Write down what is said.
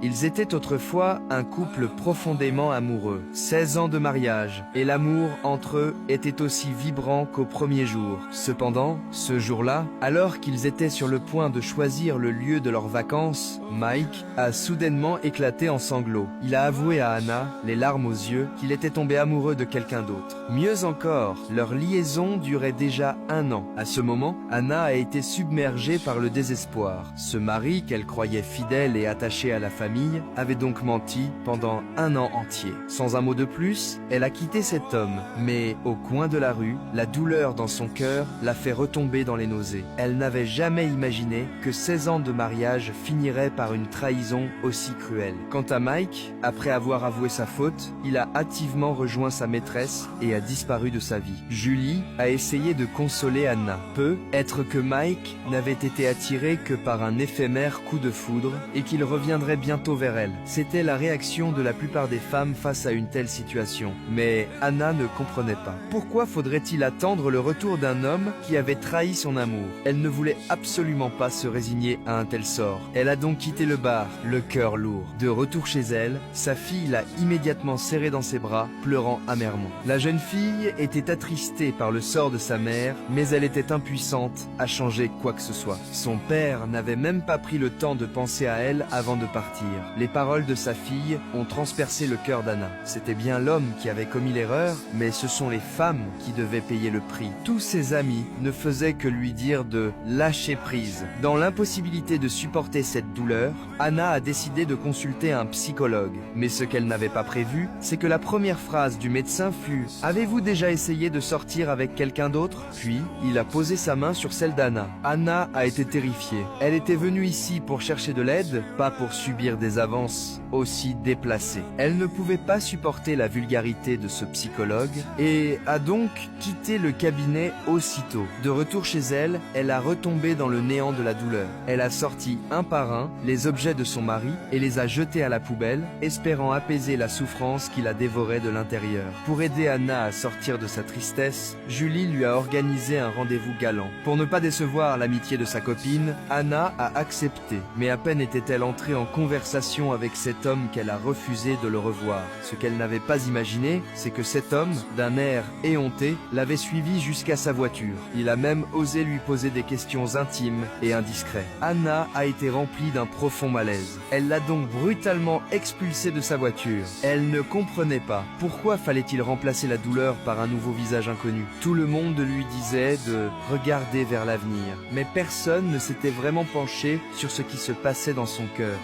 Ils étaient autrefois un couple profondément amoureux. 16 ans de mariage, et l'amour entre eux était aussi vibrant qu'au premier jour. Cependant, ce jour-là, alors qu'ils étaient sur le point de choisir le lieu de leurs vacances, Mike a soudainement éclaté en sanglots. Il a avoué à Anna, les larmes aux yeux, qu'il était tombé amoureux de quelqu'un d'autre. Mieux encore, leur liaison durait déjà 1 an. À ce moment, Anna a été submergée par le désespoir. Ce mari, qu'elle croyait fidèle et attaché à la famille, avait donc menti pendant 1 an entier. Sans un mot de plus, elle a quitté cet homme. Mais au coin de la rue, la douleur dans son cœur l'a fait retomber dans les nausées. Elle n'avait jamais imaginé que 16 ans de mariage finiraient par une trahison aussi cruelle. Quant à Mike, après avoir avoué sa faute, il a hâtivement rejoint sa maîtresse et a disparu de sa vie. Julie a essayé de consoler Anna. Peut-être que Mike n'avait été attiré que par un éphémère coup de foudre et qu'il reviendrait bientôt vers elle. C'était la réaction de la plupart des femmes face à une telle situation. Mais Anna ne comprenait pas. Pourquoi faudrait-il attendre le retour d'un homme qui avait trahi son amour? Elle ne voulait absolument pas se résigner à un tel sort. Elle a donc quitté le bar, le cœur lourd. De retour chez elle, sa fille l'a immédiatement serrée dans ses bras, pleurant amèrement. La jeune fille était attristée par le sort de sa mère, mais elle était impuissante à changer quoi que ce soit. Son père n'avait même pas pris le temps de penser à elle avant de partir. Les paroles de sa fille ont transpercé le cœur d'Anna. C'était bien l'homme qui avait commis l'erreur, mais ce sont les femmes qui devaient payer le prix. Tous ses amis ne faisaient que lui dire de lâcher prise. Dans l'impossibilité de supporter cette douleur, Anna a décidé de consulter un psychologue. Mais ce qu'elle n'avait pas prévu, c'est que la première phrase du médecin fut « Avez-vous déjà essayé de sortir avec quelqu'un d'autre ?» Puis, il a posé sa main sur celle d'Anna. Anna a été terrifiée. Elle était venue ici pour chercher de l'aide, pas pour subir des avances aussi déplacées. Elle ne pouvait pas supporter la vulgarité de ce psychologue et a donc quitté le cabinet aussitôt. De retour chez elle, elle a retombé dans le néant de la douleur. Elle a sorti un par un les objets de son mari et les a jetés à la poubelle, espérant apaiser la souffrance qui la dévorait de l'intérieur. Pour aider Anna à sortir de sa tristesse, Julie lui a organisé un rendez-vous galant. Pour ne pas décevoir l'amitié de sa copine, Anna a accepté. Mais à peine était-elle entrée en conversation avec cet homme qu'elle a refusé de le revoir. Ce qu'elle n'avait pas imaginé, c'est que cet homme, d'un air éhonté, l'avait suivie jusqu'à sa voiture. Il a même osé lui poser des questions intimes et indiscrètes. Anna a été remplie d'un profond malaise. Elle l'a donc brutalement expulsé de sa voiture. Elle ne comprenait pas. Pourquoi fallait-il remplacer la douleur par un nouveau visage inconnu? Tout le monde lui disait de regarder vers l'avenir. Mais personne ne s'était vraiment penché sur ce qui se passait dans son cœur.